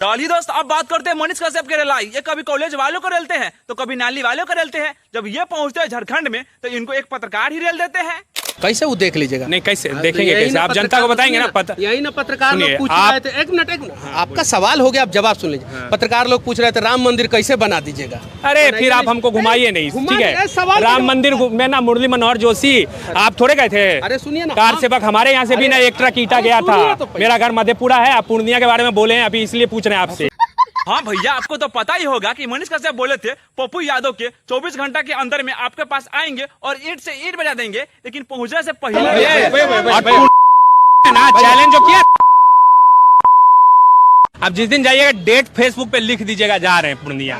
चलिए दोस्त, अब बात करते हैं मनीष कश्यप के रेलाई। ये कभी कॉलेज वालों को रेलते हैं तो कभी नाली वालों को रेलते हैं। जब ये पहुंचते हैं झारखंड में तो इनको एक पत्रकार ही रेल देते हैं। कैसे वो देख लीजिएगा? नहीं कैसे देखेंगे, कैसे आप जनता को बताएंगे ना? यही ना पत्रकार लोग पूछ रहे थे। एक मिनट आपका सवाल हो गया, आप जवाब सुन लीजिए। पत्रकार लोग पूछ रहे थे राम मंदिर कैसे बना दीजिएगा। अरे फिर आप हमको घुमाइए नहीं, ठीक है? राम मंदिर में ना मुरली मनोहर जोशी आप थोड़े गए थे? अरे सुनिए ना, कार सेवक हमारे यहाँ से भी ना एक ट्रक ईटा गया था। मेरा घर मधेपुरा है, आप पूर्णिया के बारे में बोले हैं अभी, इसलिए पूछ रहे हैं आपसे। हाँ भैया, आपको तो पता ही होगा कि मनीष कश्यप बोले थे पप्पू यादव के 24 घंटा के अंदर में आपके पास आएंगे और ईंट से ईंट बजा देंगे। लेकिन पहुंचने से पहले ना चैलेंज जो किया, आप जिस दिन जाइएगा डेट फेसबुक पे लिख दीजिएगा जा रहे हैं पूर्णिया,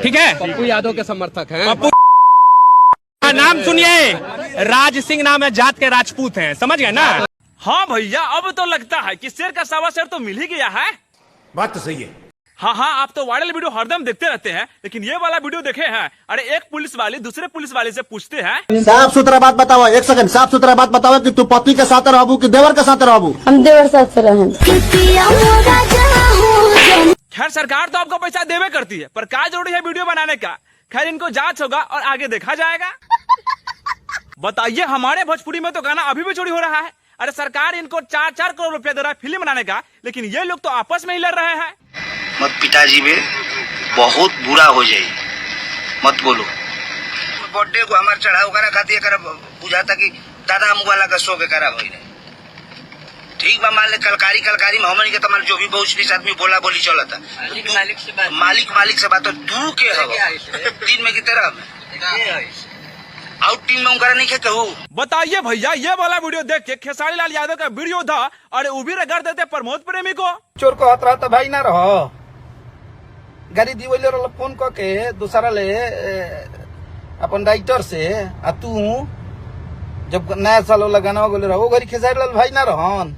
ठीक है? पप्पू यादव के समर्थक हैं। पप्पू नाम सुनिए, राज सिंह नाम है, जात के राजपूत हैं, समझ गए ना? हाँ भैया, अब तो लगता है कि शेर का सवा शेर तो मिल ही गया है। बात तो सही है। हाँ, आप तो वायरल वीडियो हरदम देखते रहते हैं, लेकिन ये वाला वीडियो देखे हैं? अरे एक पुलिस वाले दूसरे पुलिस वाले से पूछते हैं, साफ सुथरा बात बताओ। एक सेकंड, साफ सुथरा बात बताओ कि तू पति के साथ रहबू कि देवर के साथ रहबू? हम देवर साथ रहें। खैर सरकार तो आपको पैसा देवे करती है, पर क्या जरूरी है वीडियो बनाने का? खैर इनको जांच होगा और आगे देखा जाएगा। बताइए, हमारे भोजपुरी में तो गाना अभी भी चोरी हो रहा है। अरे सरकार इनको 4-4 करोड़ रुपया दे रहा है फिल्म बनाने का, लेकिन ये लोग तो आपस में ही लड़ रहे हैं। मत पिताजी में बहुत बुरा हो जाये, मत बोलो। बर्थडे को हमारे चढ़ाव करा खाती है, बुझाता कि दादा हम वाला का शो बेकारा हो रहे। ठीक बा, मान ले कलकारी में हमन के तमार जो भी बहुत आदमी बोला बोली चलता, मालिक से बात। तू के हवा दिन में की तरह आउट टीम में उनका नहीं कहू। बताइए भैया, ये वाला वीडियो देख के खेसारी लाल यादव का वीडियो था, अरे उभी रगड़ देते प्रमोद प्रेमी को। चोर को हत रहा भाई ना रहो, गाड़ी दीवले फोन करके दूसरा ले अपन राइटर से। आ तू जब नया साल वाला गाना बोले रहो, घरी खेसारी लाल भाई ना रहन,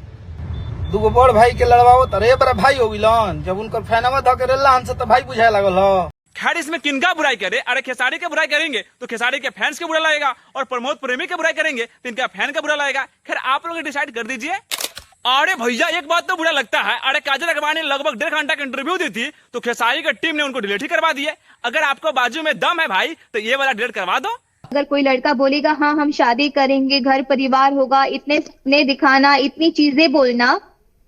दूगो बड़ भाई के लड़वाओ तरे बड़ा भाई हो गिलन। जब उनकर फैनवा धके रेला हन से तो भाई बुझाए लागल हो। खैर इसमें किनका बुराई करे? अरे खेसारी के बुराई करेंगे तो खेसारी के फैंस के बुरा लगेगा, और प्रमोद प्रेमी के बुराई करेंगे तो इनका फैन का बुरा लगेगा। खैर आप लोग डिसाइड कर दीजिए। अरे भैया, एक बात तो बुरा लगता है। अरे काजल अग्रवाल ने लगभग 1.5 घंटा की इंटरव्यू दी थी, तो खेसारी की टीम ने उनको डिलीट ही करवा दिए। अगर आपको बाजू में दम है भाई तो ये वाला डिलीट करवा दो। अगर कोई लड़का बोलेगा हाँ हम शादी करेंगे, घर परिवार होगा, इतने सपने दिखाना, इतनी चीजें बोलना,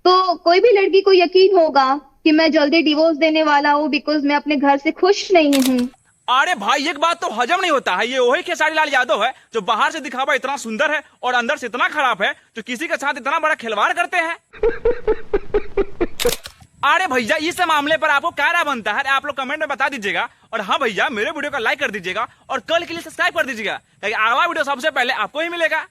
तो कोई भी लड़की को यकीन होगा कि मैं जल्दी डिवोर्स देने वाला हूँ बिकॉज मैं अपने घर से खुश नहीं हूँ। अरे भाई, एक बात तो हजम नहीं होता है। ये वही खेसारी लाल यादव है जो बाहर से दिखावा इतना सुंदर है और अंदर से इतना खराब है, जो किसी के साथ इतना बड़ा खिलवाड़ करते हैं। अरे भैया, इस मामले पर आपको क्या राय बनता है? आप लोग कमेंट में बता दीजिएगा। और हाँ भैया, मेरे वीडियो को लाइक कर दीजिएगा और कल के लिए सब्सक्राइब कर दीजिएगा, ताकि अगला वीडियो सबसे पहले आपको ही मिलेगा।